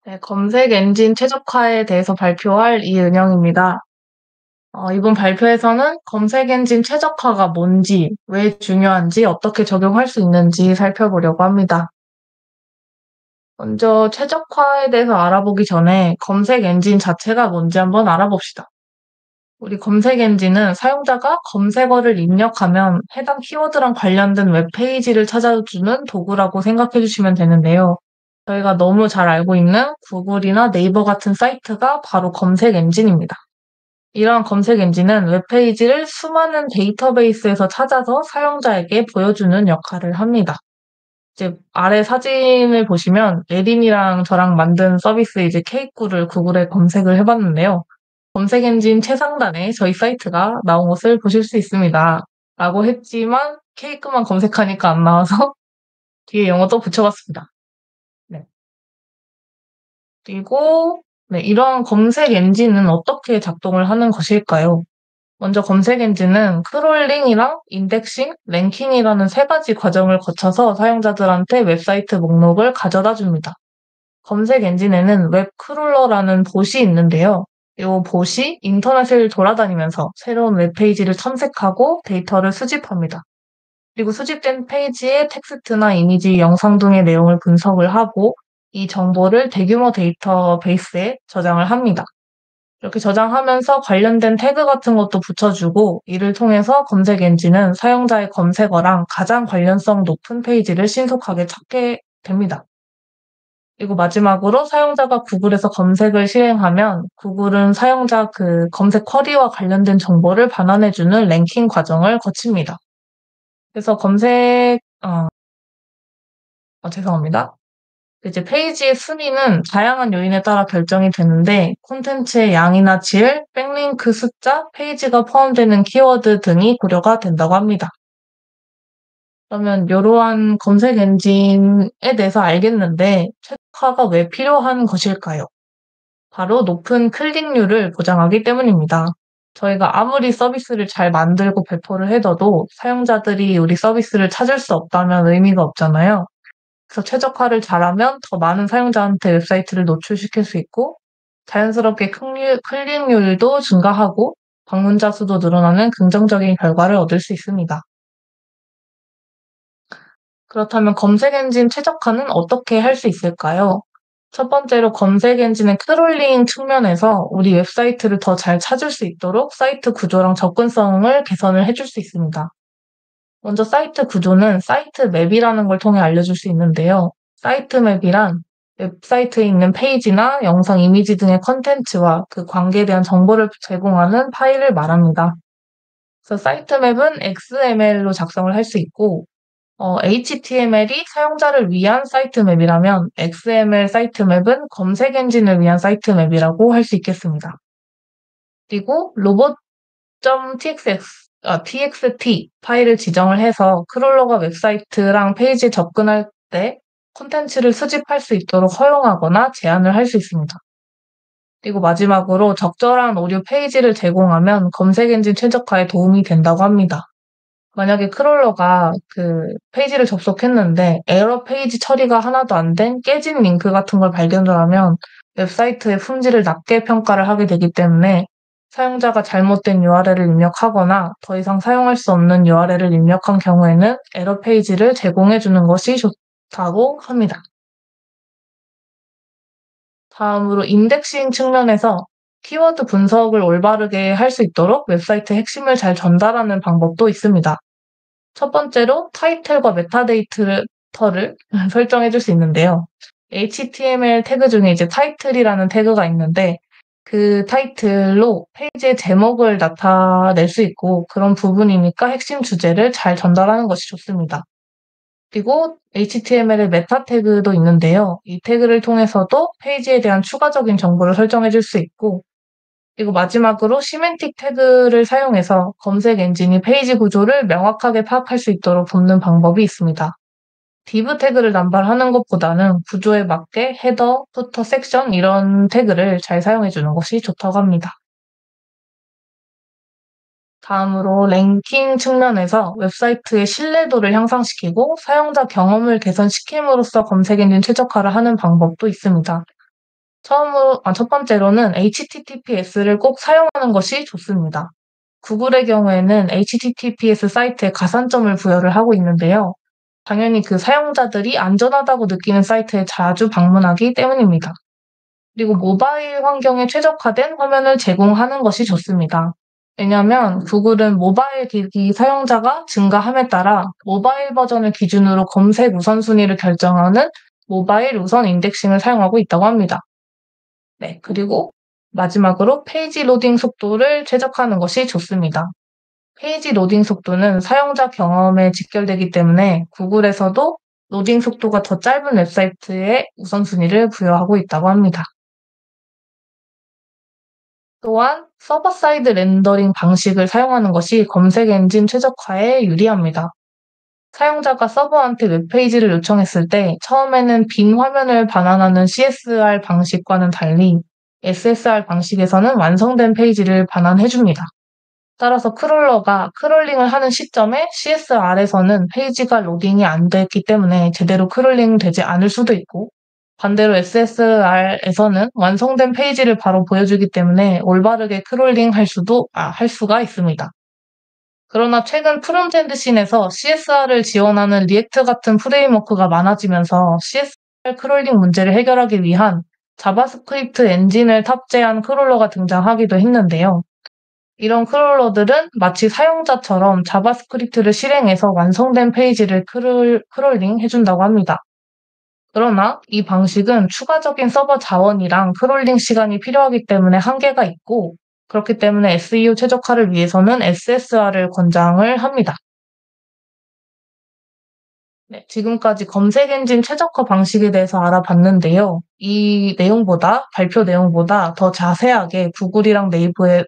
네, 검색 엔진 최적화에 대해서 발표할 이은영입니다. 이번 발표에서는 검색 엔진 최적화가 뭔지, 왜 중요한지, 어떻게 적용할 수 있는지 살펴보려고 합니다. 먼저 최적화에 대해서 알아보기 전에 검색 엔진 자체가 뭔지 한번 알아봅시다. 우리 검색 엔진은 사용자가 검색어를 입력하면 해당 키워드랑 관련된 웹페이지를 찾아주는 도구라고 생각해 주시면 되는데요. 저희가 너무 잘 알고 있는 구글이나 네이버 같은 사이트가 바로 검색 엔진입니다. 이러한 검색 엔진은 웹페이지를 수많은 데이터베이스에서 찾아서 사용자에게 보여주는 역할을 합니다. 이제 아래 사진을 보시면 예린이랑 저랑 만든 서비스 이제 케이크를 구글에 검색을 해봤는데요. 검색 엔진 최상단에 저희 사이트가 나온 것을 보실 수 있습니다. 라고 했지만 케이크만 검색하니까 안 나와서 뒤에 영어 또 붙여봤습니다. 네. 그리고 네, 이런 검색 엔진은 어떻게 작동을 하는 것일까요? 먼저 검색 엔진은 크롤링이랑 인덱싱, 랭킹이라는 세 가지 과정을 거쳐서 사용자들한테 웹사이트 목록을 가져다 줍니다. 검색 엔진에는 웹 크롤러라는 봇이 있는데요. 이 봇이 인터넷을 돌아다니면서 새로운 웹페이지를 탐색하고 데이터를 수집합니다. 그리고 수집된 페이지의 텍스트나 이미지, 영상 등의 내용을 분석을 하고 이 정보를 대규모 데이터베이스에 저장을 합니다. 이렇게 저장하면서 관련된 태그 같은 것도 붙여주고 이를 통해서 검색 엔진은 사용자의 검색어랑 가장 관련성 높은 페이지를 신속하게 찾게 됩니다. 그리고 마지막으로 사용자가 구글에서 검색을 실행하면 구글은 사용자 그 검색 쿼리와 관련된 정보를 반환해주는 랭킹 과정을 거칩니다. 그래서 죄송합니다. 이제 페이지의 순위는 다양한 요인에 따라 결정이 되는데 콘텐츠의 양이나 질, 백링크 숫자, 페이지가 포함되는 키워드 등이 고려가 된다고 합니다. 그러면 이러한 검색 엔진에 대해서 알겠는데 최적화가 왜 필요한 것일까요? 바로 높은 클릭률을 보장하기 때문입니다. 저희가 아무리 서비스를 잘 만들고 배포를 해둬도 사용자들이 우리 서비스를 찾을 수 없다면 의미가 없잖아요. 그래서 최적화를 잘하면 더 많은 사용자한테 웹사이트를 노출시킬 수 있고 자연스럽게 클릭률도 증가하고 방문자 수도 늘어나는 긍정적인 결과를 얻을 수 있습니다. 그렇다면 검색 엔진 최적화는 어떻게 할 수 있을까요? 첫 번째로 검색 엔진의 크롤링 측면에서 우리 웹사이트를 더 잘 찾을 수 있도록 사이트 구조랑 접근성을 개선을 해줄 수 있습니다. 먼저 사이트 구조는 사이트 맵이라는 걸 통해 알려줄 수 있는데요. 사이트 맵이란 웹사이트에 있는 페이지나 영상, 이미지 등의 컨텐츠와 그 관계에 대한 정보를 제공하는 파일을 말합니다. 그래서 사이트 맵은 XML로 작성을 할 수 있고, HTML이 사용자를 위한 사이트 맵이라면 XML 사이트 맵은 검색 엔진을 위한 사이트 맵이라고 할 수 있겠습니다. 그리고 txt 파일을 지정을 해서 크롤러가 웹사이트랑 페이지에 접근할 때 콘텐츠를 수집할 수 있도록 허용하거나 제한을 할 수 있습니다. 그리고 마지막으로 적절한 오류 페이지를 제공하면 검색 엔진 최적화에 도움이 된다고 합니다. 만약에 크롤러가 그 페이지를 접속했는데 에러 페이지 처리가 하나도 안 된 깨진 링크 같은 걸 발견을 하면 웹사이트의 품질을 낮게 평가를 하게 되기 때문에 사용자가 잘못된 URL을 입력하거나 더 이상 사용할 수 없는 URL을 입력한 경우에는 에러 페이지를 제공해 주는 것이 좋다고 합니다. 다음으로 인덱싱 측면에서 키워드 분석을 올바르게 할 수 있도록 웹사이트 핵심을 잘 전달하는 방법도 있습니다. 첫 번째로 타이틀과 메타데이터를 설정해 줄 수 있는데요. HTML 태그 중에 이제 타이틀이라는 태그가 있는데 그 타이틀로 페이지의 제목을 나타낼 수 있고 그런 부분이니까 핵심 주제를 잘 전달하는 것이 좋습니다. 그리고 HTML의 메타 태그도 있는데요. 이 태그를 통해서도 페이지에 대한 추가적인 정보를 설정해 줄 수 있고 그리고 마지막으로 시멘틱 태그를 사용해서 검색 엔진이 페이지 구조를 명확하게 파악할 수 있도록 돕는 방법이 있습니다. div 태그를 남발하는 것보다는 구조에 맞게 헤더, 부터, 섹션 이런 태그를 잘 사용해 주는 것이 좋다고 합니다. 다음으로 랭킹 측면에서 웹사이트의 신뢰도를 향상시키고 사용자 경험을 개선시킴으로써 검색 엔진 최적화를 하는 방법도 있습니다. 첫 번째로는 HTTPS를 꼭 사용하는 것이 좋습니다. 구글의 경우에는 HTTPS 사이트에 가산점을 부여를 하고 있는데요. 당연히 그 사용자들이 안전하다고 느끼는 사이트에 자주 방문하기 때문입니다. 그리고 모바일 환경에 최적화된 화면을 제공하는 것이 좋습니다. 왜냐하면 구글은 모바일 기기 사용자가 증가함에 따라 모바일 버전을 기준으로 검색 우선순위를 결정하는 모바일 우선 인덱싱을 사용하고 있다고 합니다. 네, 그리고 마지막으로 페이지 로딩 속도를 최적화하는 것이 좋습니다. 페이지 로딩 속도는 사용자 경험에 직결되기 때문에 구글에서도 로딩 속도가 더 짧은 웹사이트에 우선순위를 부여하고 있다고 합니다. 또한 서버 사이드 렌더링 방식을 사용하는 것이 검색 엔진 최적화에 유리합니다. 사용자가 서버한테 웹페이지를 요청했을 때 처음에는 빈 화면을 반환하는 CSR 방식과는 달리 SSR 방식에서는 완성된 페이지를 반환해줍니다. 따라서 크롤러가 크롤링을 하는 시점에 CSR에서는 페이지가 로딩이 안 됐기 때문에 제대로 크롤링 되지 않을 수도 있고, 반대로 SSR에서는 완성된 페이지를 바로 보여주기 때문에 올바르게 크롤링 할 수가 있습니다. 그러나 최근 프론트엔드 씬에서 CSR을 지원하는 리액트 같은 프레임워크가 많아지면서 CSR 크롤링 문제를 해결하기 위한 자바스크립트 엔진을 탑재한 크롤러가 등장하기도 했는데요. 이런 크롤러들은 마치 사용자처럼 자바스크립트를 실행해서 완성된 페이지를 크롤링 해준다고 합니다. 그러나 이 방식은 추가적인 서버 자원이랑 크롤링 시간이 필요하기 때문에 한계가 있고, 그렇기 때문에 SEO 최적화를 위해서는 SSR을 권장을 합니다. 네, 지금까지 검색 엔진 최적화 방식에 대해서 알아봤는데요. 발표 내용보다 더 자세하게 구글이랑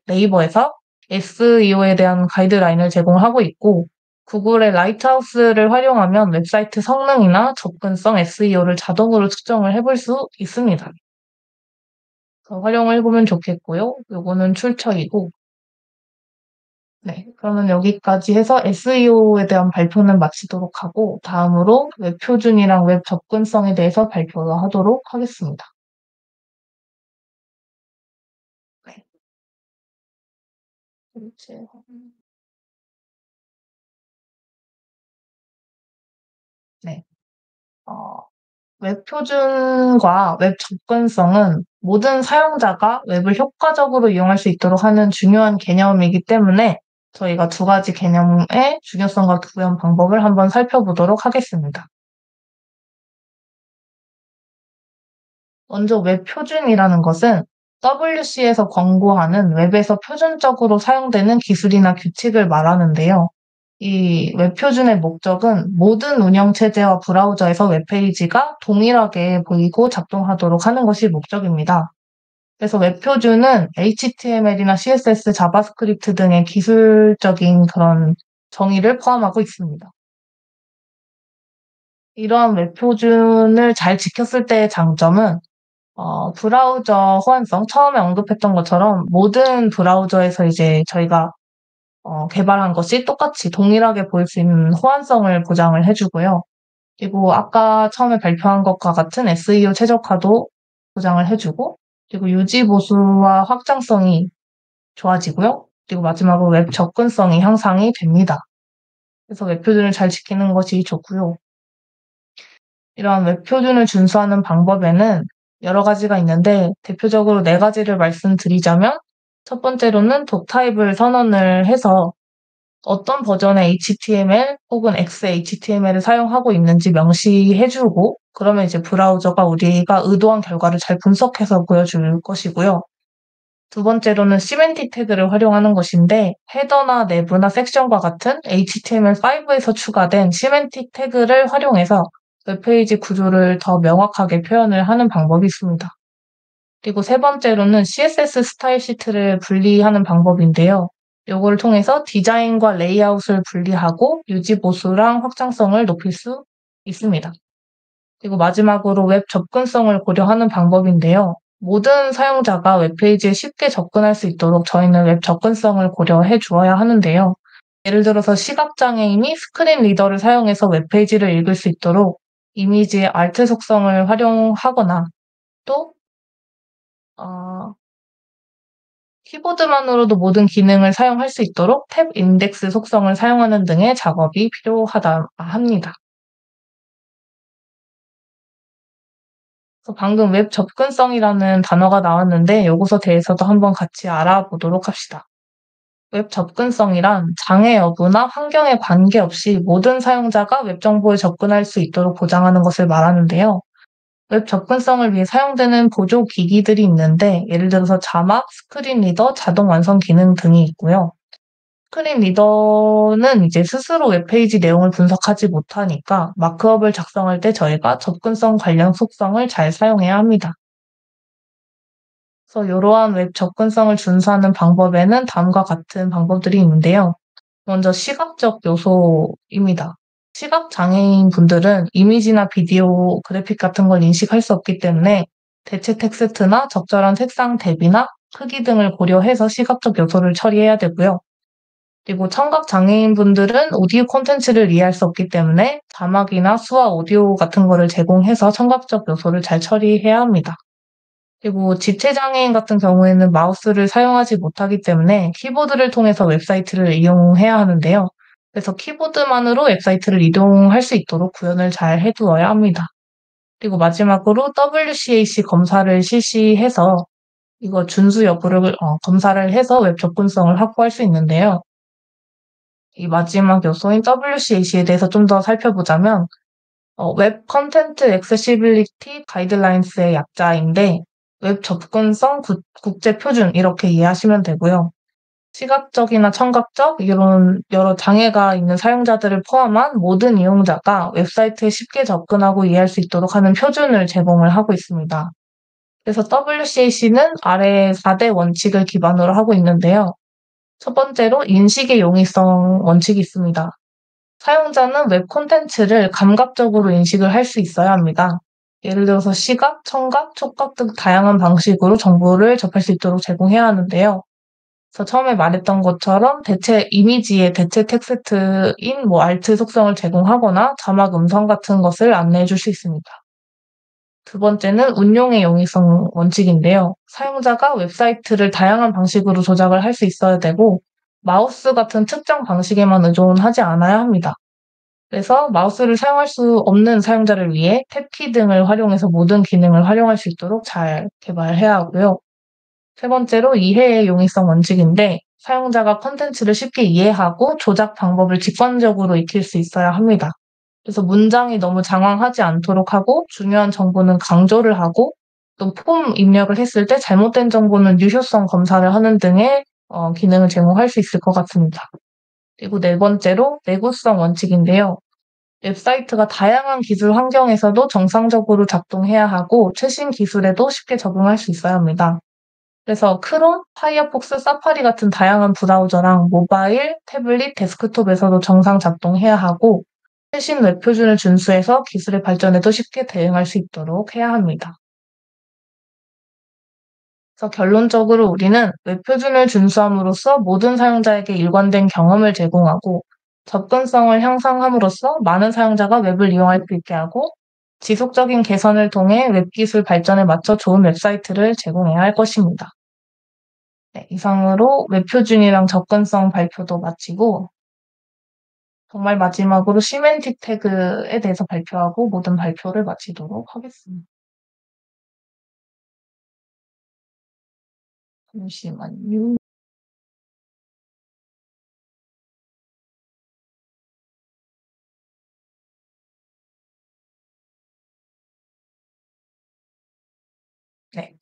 네이버에서 SEO에 대한 가이드라인을 제공하고 있고, 구글의 라이트하우스를 활용하면 웹사이트 성능이나 접근성 SEO를 자동으로 측정을 해볼 수 있습니다. 활용을 해보면 좋겠고요. 요거는 출처이고, 네, 그러면 여기까지 해서 SEO에 대한 발표는 마치도록 하고, 다음으로 웹 표준이랑 웹 접근성에 대해서 발표하도록 하겠습니다. 네. 네. 어, 웹 표준과 웹 접근성은 모든 사용자가 웹을 효과적으로 이용할 수 있도록 하는 중요한 개념이기 때문에 저희가 두 가지 개념의 중요성과 구현 방법을 한번 살펴보도록 하겠습니다. 먼저 웹 표준이라는 것은 WC에서 권고하는 웹에서 표준적으로 사용되는 기술이나 규칙을 말하는데요. 이 웹 표준의 목적은 모든 운영체제와 브라우저에서 웹페이지가 동일하게 보이고 작동하도록 하는 것이 목적입니다. 그래서 웹 표준은 HTML이나 CSS, 자바스크립트 등의 기술적인 그런 정의를 포함하고 있습니다. 이러한 웹 표준을 잘 지켰을 때의 장점은 브라우저 호환성, 처음에 언급했던 것처럼 모든 브라우저에서 이제 저희가 개발한 것이 똑같이 동일하게 보일 수 있는 호환성을 보장을 해주고요. 그리고 아까 처음에 발표한 것과 같은 SEO 최적화도 보장을 해주고, 그리고 유지 보수와 확장성이 좋아지고요. 그리고 마지막으로 웹 접근성이 향상이 됩니다. 그래서 웹 표준을 잘 지키는 것이 좋고요. 이러한 웹 표준을 준수하는 방법에는 여러 가지가 있는데 대표적으로 네 가지를 말씀드리자면, 첫 번째로는 독타입을 선언을 해서 어떤 버전의 HTML 혹은 XHTML을 사용하고 있는지 명시해주고, 그러면 이제 브라우저가 우리가 의도한 결과를 잘 분석해서 보여줄 것이고요. 두 번째로는 시멘틱 태그를 활용하는 것인데, 헤더나 내부나 섹션과 같은 HTML5에서 추가된 시멘틱 태그를 활용해서 웹페이지 구조를 더 명확하게 표현을 하는 방법이 있습니다. 그리고 세 번째로는 CSS 스타일 시트를 분리하는 방법인데요. 요거를 통해서 디자인과 레이아웃을 분리하고 유지 보수랑 확장성을 높일 수 있습니다. 그리고 마지막으로 웹 접근성을 고려하는 방법인데요. 모든 사용자가 웹페이지에 쉽게 접근할 수 있도록 저희는 웹 접근성을 고려해 주어야 하는데요. 예를 들어서 시각장애인이 스크린 리더를 사용해서 웹페이지를 읽을 수 있도록 이미지의 알트 속성을 활용하거나, 또 어, 키보드만으로도 모든 기능을 사용할 수 있도록 탭 인덱스 속성을 사용하는 등의 작업이 필요하다 합니다. 그래서 방금 웹 접근성이라는 단어가 나왔는데 요것에 대해서도 한번 같이 알아보도록 합시다. 웹 접근성이란 장애 여부나 환경에 관계없이 모든 사용자가 웹 정보에 접근할 수 있도록 보장하는 것을 말하는데요. 웹 접근성을 위해 사용되는 보조 기기들이 있는데 예를 들어서 자막, 스크린 리더, 자동 완성 기능 등이 있고요. 스크린 리더는 이제 스스로 웹페이지 내용을 분석하지 못하니까 마크업을 작성할 때 저희가 접근성 관련 속성을 잘 사용해야 합니다. 그래서 이러한 웹 접근성을 준수하는 방법에는 다음과 같은 방법들이 있는데요. 먼저 시각적 요소입니다. 시각 장애인 분들은 이미지나 비디오, 그래픽 같은 걸 인식할 수 없기 때문에 대체 텍스트나 적절한 색상 대비나 크기 등을 고려해서 시각적 요소를 처리해야 되고요. 그리고 청각 장애인 분들은 오디오 콘텐츠를 이해할 수 없기 때문에 자막이나 수화 오디오 같은 거를 제공해서 청각적 요소를 잘 처리해야 합니다. 그리고 지체장애인 같은 경우에는 마우스를 사용하지 못하기 때문에 키보드를 통해서 웹사이트를 이용해야 하는데요. 그래서 키보드만으로 웹사이트를 이동할 수 있도록 구현을 잘 해두어야 합니다. 그리고 마지막으로 WCAC 검사를 실시해서 이거 준수 여부를 검사를 해서 웹 접근성을 확보할 수 있는데요. 이 마지막 요소인 WCAC에 대해서 좀 더 살펴보자면 웹 컨텐트 액세시빌리티 가이드라인스의 약자인데 웹 접근성 국제 표준 이렇게 이해하시면 되고요. 시각적이나 청각적 이런 여러 장애가 있는 사용자들을 포함한 모든 이용자가 웹사이트에 쉽게 접근하고 이해할 수 있도록 하는 표준을 제공을 하고 있습니다. 그래서 WCAC는 아래 4대 원칙을 기반으로 하고 있는데요. 첫 번째로 인식의 용이성 원칙이 있습니다. 사용자는 웹 콘텐츠를 감각적으로 인식을 할 수 있어야 합니다. 예를 들어서 시각, 청각, 촉각 등 다양한 방식으로 정보를 접할 수 있도록 제공해야 하는데요. 그래서 처음에 말했던 것처럼 대체 이미지의 대체 텍스트인 알트 속성을 제공하거나 자막 음성 같은 것을 안내해 줄 수 있습니다. 두 번째는 운용의 용이성 원칙인데요. 사용자가 웹사이트를 다양한 방식으로 조작을 할 수 있어야 되고 마우스 같은 특정 방식에만 의존하지 않아야 합니다. 그래서 마우스를 사용할 수 없는 사용자를 위해 탭키 등을 활용해서 모든 기능을 활용할 수 있도록 잘 개발해야 하고요. 세 번째로 이해의 용이성 원칙인데 사용자가 콘텐츠를 쉽게 이해하고 조작 방법을 직관적으로 익힐 수 있어야 합니다. 그래서 문장이 너무 장황하지 않도록 하고 중요한 정보는 강조를 하고 또 폼 입력을 했을 때 잘못된 정보는 유효성 검사를 하는 등의 기능을 제공할 수 있을 것 같습니다. 그리고 네 번째로 내구성 원칙인데요. 웹사이트가 다양한 기술 환경에서도 정상적으로 작동해야 하고 최신 기술에도 쉽게 적응할 수 있어야 합니다. 그래서 크롬, 파이어폭스, 사파리 같은 다양한 브라우저랑 모바일, 태블릿, 데스크톱에서도 정상 작동해야 하고 최신 웹 표준을 준수해서 기술의 발전에도 쉽게 대응할 수 있도록 해야 합니다. 그래서 결론적으로 우리는 웹 표준을 준수함으로써 모든 사용자에게 일관된 경험을 제공하고 접근성을 향상함으로써 많은 사용자가 웹을 이용할 수 있게 하고 지속적인 개선을 통해 웹 기술 발전에 맞춰 좋은 웹사이트를 제공해야 할 것입니다. 네, 이상으로 웹 표준이랑 접근성 발표도 마치고 정말 마지막으로 시멘틱 태그에 대해서 발표하고 모든 발표를 마치도록 하겠습니다. 잠시만요. 네.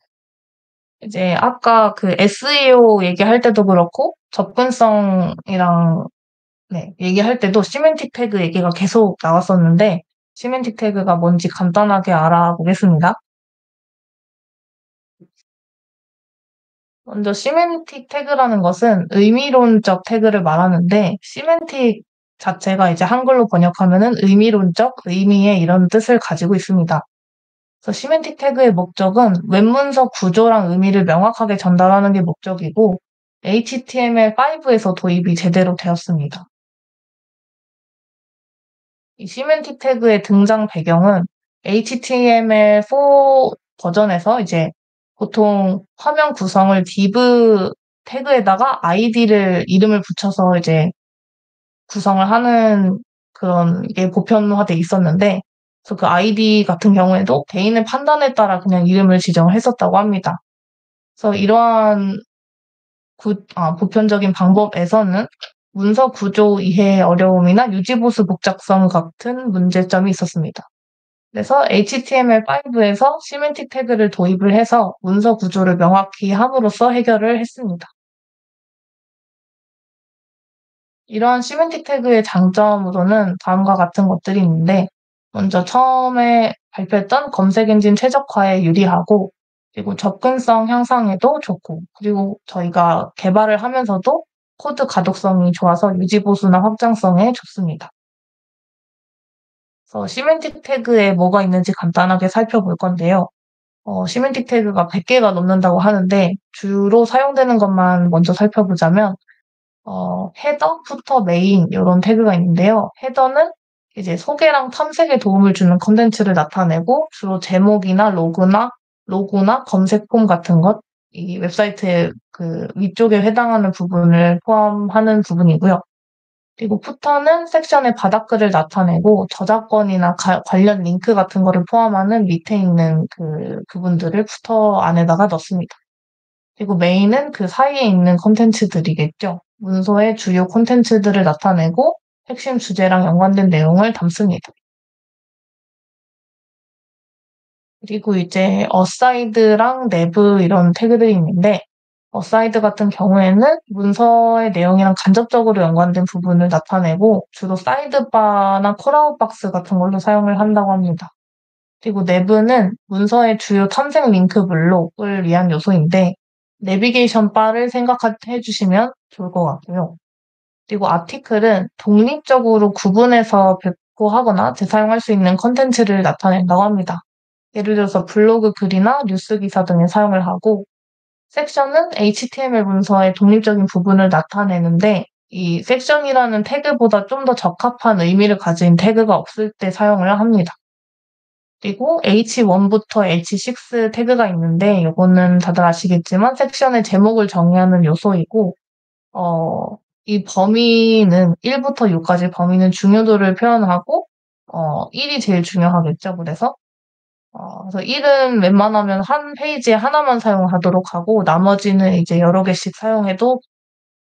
이제 아까 그 SEO 얘기할 때도 그렇고 접근성이랑 얘기할 때도 시멘틱 태그 얘기가 계속 나왔었는데 시멘틱 태그가 뭔지 간단하게 알아보겠습니다. 먼저 시멘틱 태그라는 것은 의미론적 태그를 말하는데 시멘틱 자체가 이제 한글로 번역하면은 의미론적, 의미의 이런 뜻을 가지고 있습니다. 그래서 시멘틱 태그의 목적은 웹문서 구조랑 의미를 명확하게 전달하는 게 목적이고 HTML5에서 도입이 제대로 되었습니다. 이 시멘틱 태그의 등장 배경은 HTML4 버전에서 이제 보통 화면 구성을 div 태그에다가 이름을 붙여서 이제 구성을 하는 그런 게 보편화돼 있었는데, 그래서 그 아이디 같은 경우에도 개인의 판단에 따라 그냥 이름을 지정을 했었다고 합니다. 그래서 이러한 보편적인 방법에서는 문서 구조 이해 어려움이나 유지보수 복잡성 같은 문제점이 있었습니다. 그래서 HTML5에서 시멘틱 태그를 도입을 해서 문서 구조를 명확히 함으로써 해결을 했습니다. 이러한 시멘틱 태그의 장점으로는 다음과 같은 것들이 있는데, 먼저 처음에 발표했던 검색 엔진 최적화에 유리하고, 그리고 접근성 향상에도 좋고, 그리고 저희가 개발을 하면서도 코드 가독성이 좋아서 유지보수나 확장성에 좋습니다. 그래서 시멘틱 태그에 뭐가 있는지 간단하게 살펴볼 건데요. 시멘틱 태그가 100개가 넘는다고 하는데, 주로 사용되는 것만 먼저 살펴보자면, 헤더, 부터, 메인 이런 태그가 있는데요. 헤더는 이제 소개랑 탐색에 도움을 주는 컨텐츠를 나타내고 주로 제목이나 로고나 검색 폼 같은 것, 이 웹사이트의 그 위쪽에 해당하는 부분을 포함하는 부분이고요. 그리고 푸터는 섹션의 바닥글을 나타내고 저작권이나 관련 링크 같은 거를 포함하는 밑에 있는 그 부분들을 푸터 안에다가 넣습니다. 그리고 메인은 그 사이에 있는 콘텐츠들이겠죠. 문서의 주요 콘텐츠들을 나타내고 핵심 주제랑 연관된 내용을 담습니다. 그리고 이제 어사이드랑 내부 이런 태그들이 있는데, 어사이드 같은 경우에는 문서의 내용이랑 간접적으로 연관된 부분을 나타내고 주로 사이드바나 콜아웃박스 같은 걸로 사용을 한다고 합니다. 그리고 내부는 문서의 주요 탐색 링크 블록을 위한 요소인데, 내비게이션 바를 생각해 주시면 좋을 것 같고요. 그리고 아티클은 독립적으로 구분해서 배포하거나 재사용할 수 있는 컨텐츠를 나타낸다고 합니다. 예를 들어서 블로그 글이나 뉴스 기사 등에 사용을 하고, 섹션은 HTML 문서의 독립적인 부분을 나타내는데, 이 섹션이라는 태그보다 좀 더 적합한 의미를 가진 태그가 없을 때 사용을 합니다. 그리고 H1부터 H6 태그가 있는데, 이거는 다들 아시겠지만 섹션의 제목을 정의하는 요소이고, 이 범위는 1부터 6까지 범위는 중요도를 표현하고, 1이 제일 중요하겠죠. 그래서 1은 웬만하면 한 페이지에 하나만 사용하도록 하고, 나머지는 이제 여러 개씩 사용해도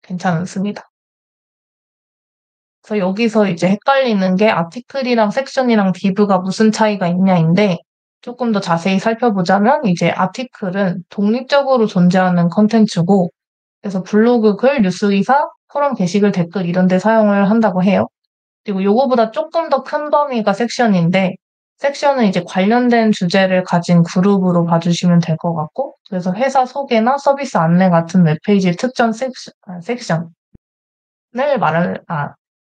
괜찮습니다. 그래서 여기서 이제 헷갈리는 게 아티클이랑 섹션이랑 div가 무슨 차이가 있냐인데, 조금 더 자세히 살펴보자면 이제 아티클은 독립적으로 존재하는 컨텐츠고, 그래서 블로그 글, 뉴스 기사, 포럼 게시글, 댓글 이런 데 사용을 한다고 해요. 그리고 요거보다 조금 더 큰 범위가 섹션인데, 섹션은 이제 관련된 주제를 가진 그룹으로 봐주시면 될 것 같고, 그래서 회사 소개나 서비스 안내 같은 웹페이지의 특정 섹션을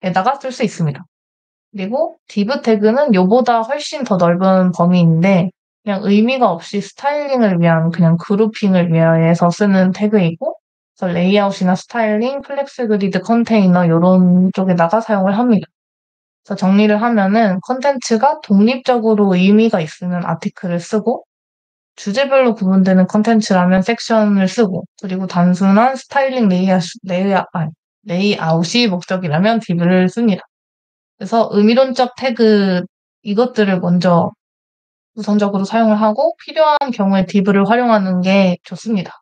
에다가 쓸 수 있습니다. 그리고 div 태그는 요보다 훨씬 더 넓은 범위인데, 그냥 의미가 없이 스타일링을 위한 그냥 그룹핑을 위해서 쓰는 태그이고, 그래서 레이아웃이나 스타일링, 플렉스 그리드 컨테이너 이런 쪽에다가 사용을 합니다. 그래서 정리를 하면은 컨텐츠가 독립적으로 의미가 있으면 아티클을 쓰고, 주제별로 구분되는 컨텐츠라면 섹션을 쓰고, 그리고 단순한 스타일링 레이아웃이 목적이라면 div를 씁니다. 그래서 의미론적 태그 이것들을 먼저 우선적으로 사용을 하고 필요한 경우에 div를 활용하는 게 좋습니다.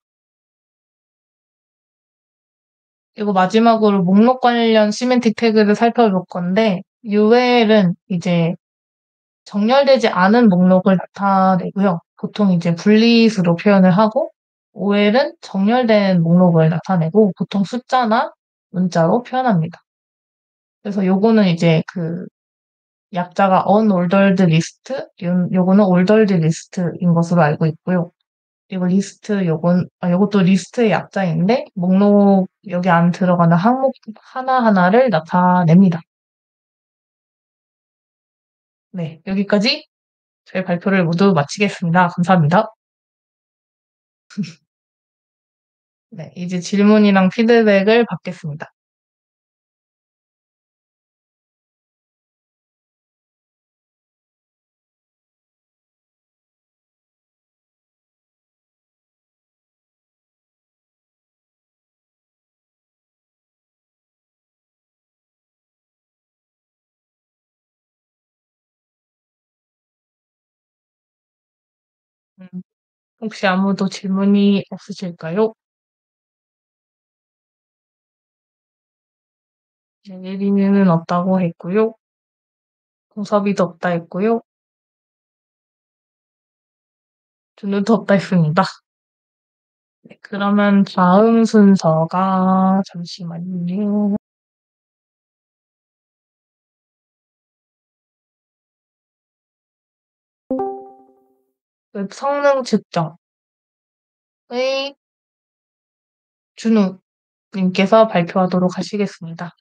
그리고 마지막으로 목록 관련 시멘틱 태그를 살펴볼 건데, UL은 이제 정렬되지 않은 목록을 나타내고요. 보통 이제 분리수로 표현을 하고, OL은 정렬된 목록을 나타내고 보통 숫자나 문자로 표현합니다. 그래서 요거는 이제 그 약자가 unordered list, 요거는 ordered list인 것으로 알고 있고요. 그리고 리스트 요것도 리스트의 약자인데 목록 여기 안 들어가는 항목 하나하나를 나타냅니다. 네, 여기까지 저희 발표를 모두 마치겠습니다. 감사합니다. 네, 이제 질문이랑 피드백을 받겠습니다. 음, 혹시 아무도 질문이 없으실까요? 네, 예린이는 없다고 했고요. 동섭이도 없다 했고요. 준우도 없다 했습니다. 네, 그러면 다음 순서가 잠시만요. 웹 성능 측정의 준우님께서 발표하도록 하시겠습니다.